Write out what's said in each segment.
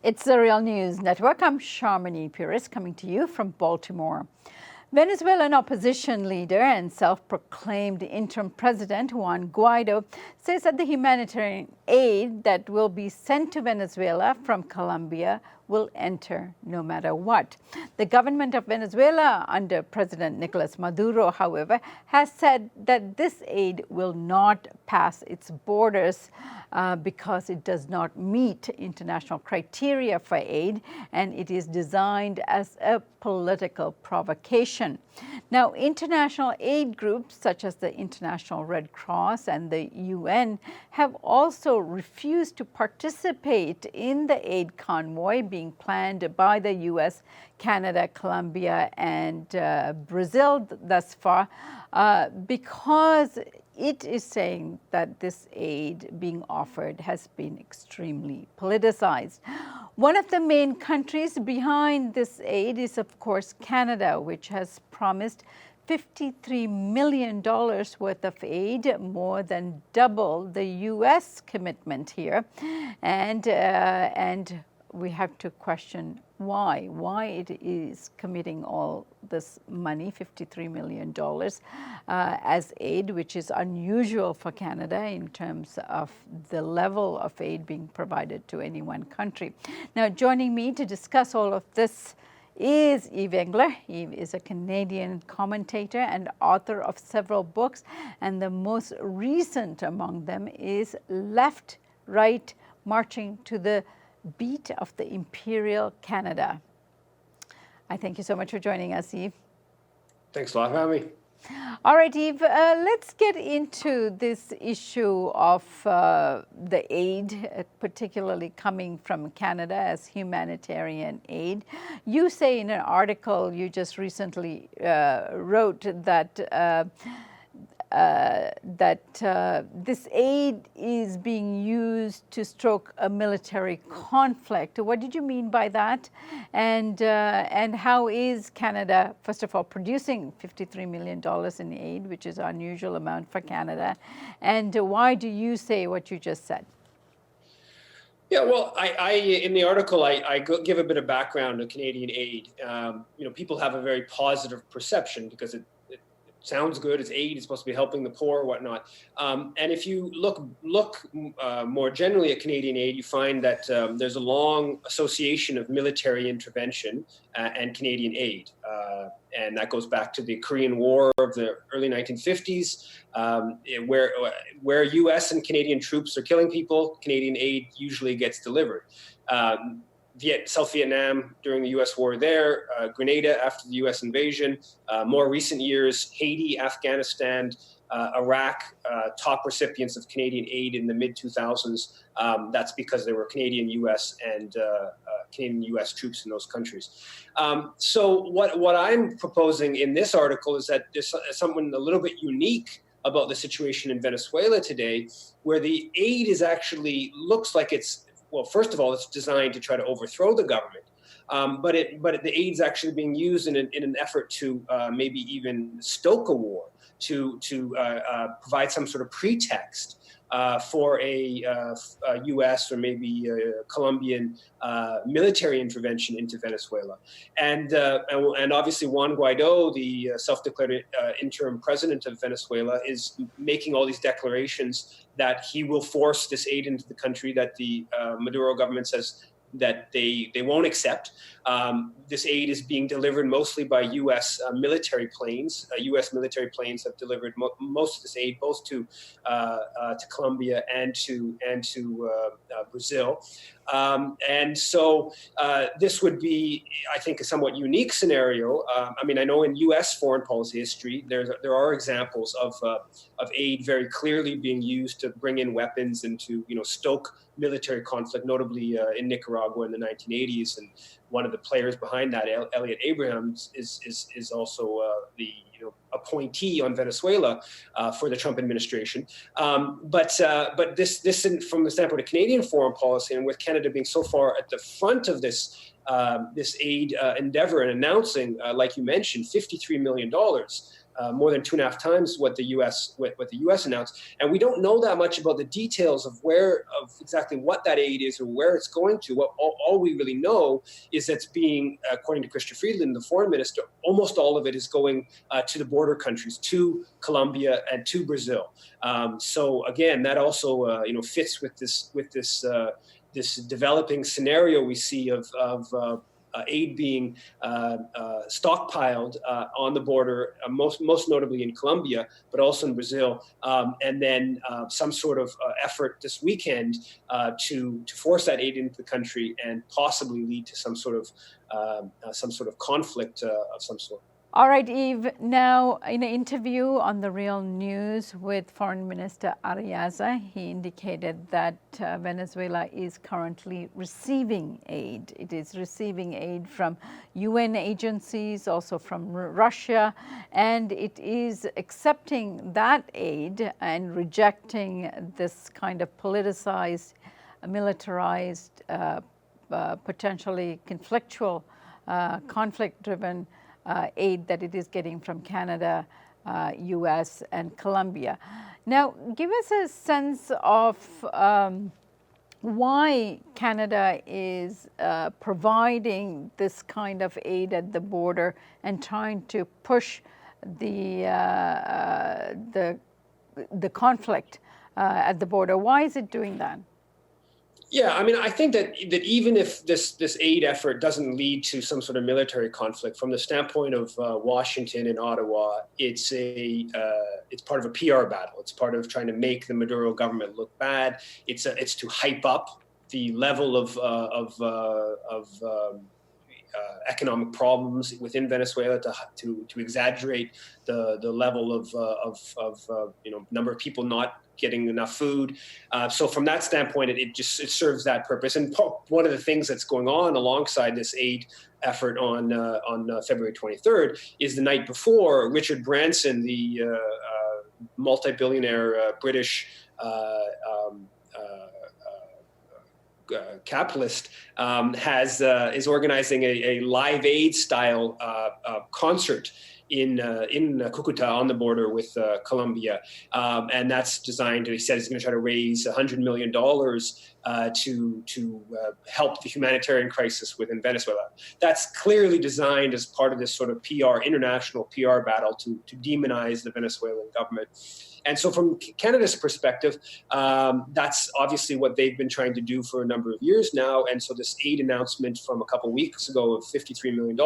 It's the Real News Network. I'm Sharmini Pires coming to you from Baltimore. Venezuelan opposition leader and self-proclaimed interim president Juan Guaido says that the humanitarian aid that will be sent to Venezuela from Colombia will enter no matter what. The government of Venezuela under President Nicolas Maduro, however, has said that this aid will not pass its borders because it does not meet international criteria for aid, and it is designed as a political provocation. Now, international aid groups such as the International Red Cross and the UN have also refused to participate in the aid convoy being planned by the US, Canada, Colombia, and Brazil thus far because it is saying that this aid being offered has been extremely politicized. One of the main countries behind this aid is, of course, Canada, which has promised $53 million worth of aid, more than double the U.S. commitment here. And we have to question why it is committing all this money, $53 million, as aid, which is unusual for Canada in terms of the level of aid being provided to any one country. Now, joining me to discuss all of this is Yves Engler. Yves is a Canadian commentator and author of several books, and the most recent among them is Left, Right, Marching to the Beat of the Imperial Canada. I thank you so much for joining us, Yves. Thanks a lot for having me. All right, Yves, let's get into this issue of the aid, particularly coming from Canada as humanitarian aid. You say in an article you just recently wrote that this aid is being used to stoke a military conflict. What did you mean by that? And how is Canada, first of all, producing $53 million in aid, which is an unusual amount for Canada? And why do you say what you just said? Yeah, well, I in the article, I give a bit of background on Canadian aid. People have a very positive perception because it sounds good. It's aid. It's supposed to be helping the poor, whatnot. And if you look more generally at Canadian aid, you find that there's a long association of military intervention and Canadian aid. And that goes back to the Korean War of the early 1950s, where U.S. and Canadian troops are killing people. Canadian aid usually gets delivered. South Vietnam during the U.S. war there, Grenada after the U.S. invasion, more recent years, Haiti, Afghanistan, Iraq, top recipients of Canadian aid in the mid-2000s. That's because there were Canadian, U.S. and Canadian, U.S. troops in those countries. So what I'm proposing in this article is that there's something a little bit unique about the situation in Venezuela today, where the aid is actually looks like well, first of all, it's designed to try to overthrow the government, but the aid's actually being used in an effort to maybe even stoke a war, to provide some sort of pretext for a U.S. or maybe a Colombian military intervention into Venezuela, and obviously Juan Guaido, the self-declared interim president of Venezuela, is making all these declarations that he will force this aid into the country that the Maduro government says that they won't accept. This aid is being delivered mostly by U.S. military planes. U.S. military planes have delivered most of this aid, both to Colombia and to Brazil. And so this would be, I think, a somewhat unique scenario. I know in U.S. foreign policy history, there are examples of aid very clearly being used to bring in weapons and to stoke military conflict, notably in Nicaragua in the 1980s. And one of the players behind that, Elliot Abrams, is also the appointee on Venezuela for the Trump administration. But this from the standpoint of Canadian foreign policy, and with Canada being so far at the front of this aid endeavor and announcing, like you mentioned, $53 million. more than 2.5 times what the U.S. announced, and we don't know that much about the details of exactly what that aid is or where it's going to. All we really know is that it's being, according to Chrystia Freeland, the foreign minister, almost all of it is going to the border countries, to Colombia and to Brazil. So again, that also fits with this developing scenario we see of aid being stockpiled on the border, most notably in Colombia, but also in Brazil, and then some sort of effort this weekend to force that aid into the country and possibly lead to some sort of conflict of some sort. All right, Eve. Now, in an interview on The Real News with Foreign Minister Arriaza, he indicated that Venezuela is currently receiving aid. It is receiving aid from UN agencies, also from Russia, and it is accepting that aid and rejecting this kind of politicized, militarized, potentially conflictual, conflict-driven aid that it is getting from Canada, US, and Colombia. Now, give us a sense of why Canada is providing this kind of aid at the border and trying to push the conflict at the border. Why is it doing that? Yeah, I mean, I think that even if this aid effort doesn't lead to some sort of military conflict, from the standpoint of Washington and Ottawa, it's part of a PR battle. It's part of trying to make the Maduro government look bad. It's to hype up the level of economic problems within Venezuela, to exaggerate the level of number of people not getting enough food. So from that standpoint, it serves that purpose. And one of the things that's going on alongside this aid effort on February 23rd is the night before, Richard Branson, the multi-billionaire British capitalist, is organizing a Live Aid style concert in Cucuta on the border with Colombia, and that's designed. He said he's going to try to raise $100 million to help the humanitarian crisis within Venezuela. That's clearly designed as part of this sort of international PR battle to demonize the Venezuelan government. And so from Canada's perspective, that's obviously what they've been trying to do for a number of years now. And so this aid announcement from a couple of weeks ago of $53 million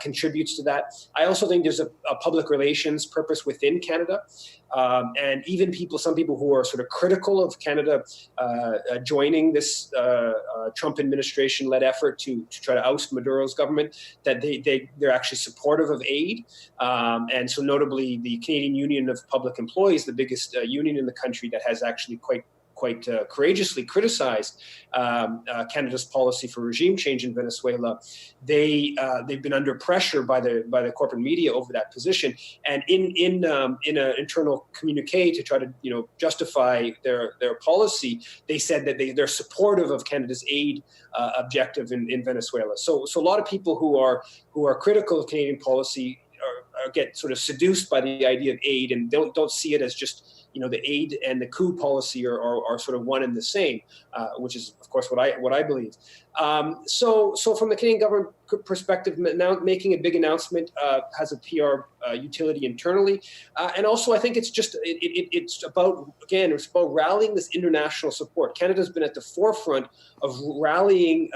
contributes to that. I also think there's a public relations purpose within Canada. And even some people who are sort of critical of Canada joining this Trump administration-led effort to try to oust Maduro's government, that they're actually supportive of aid. And so notably the Canadian Union of Public Employees, the biggest union in the country, that has actually quite courageously criticized Canada's policy for regime change in Venezuela. They've been under pressure by the corporate media over that position, and in an internal communique to try to justify their policy, they said that they're supportive of Canada's aid objective in Venezuela. So a lot of people who are critical of Canadian policy get sort of seduced by the idea of aid and don't see it as just the aid and the coup policy are sort of one and the same, which is of course what I believe. So from the Canadian government perspective, now making a big announcement has a PR utility internally, and also I think it's about rallying this international support. Canada's been at the forefront of rallying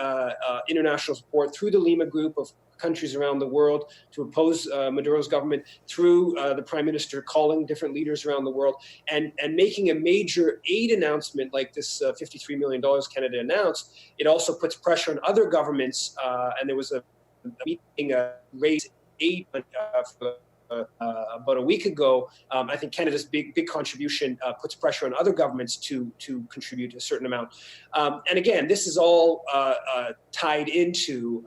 international support through the Lima Group of countries around the world to oppose Maduro's government, through the Prime Minister calling different leaders around the world, and making a major aid announcement like this $53 million Canada announced. It also puts pressure on other governments, and there was a meeting raised aid about a week ago. I think Canada's big this puts pressure on other governments to contribute a certain amount. And again, this is all tied into,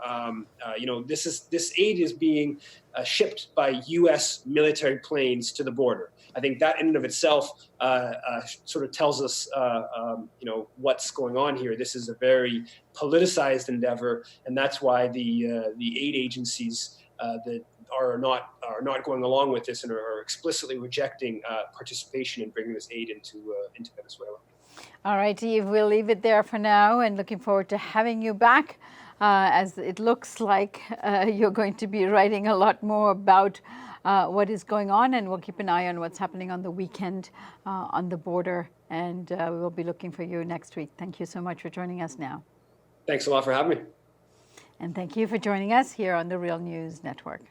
this aid is being shipped by U.S. military planes to the border. I think that in and of itself sort of tells us, what's going on here. This is a very politicized endeavor, and that's why the aid agencies, are not going along with this and are explicitly rejecting participation in bringing this aid into Venezuela. All right, Eve, we'll leave it there for now, and looking forward to having you back, as it looks like you're going to be writing a lot more about what is going on, and we'll keep an eye on what's happening on the weekend on the border, and we will be looking for you next week. Thank you so much for joining us now. Thanks a lot for having me. And thank you for joining us here on the Real News Network.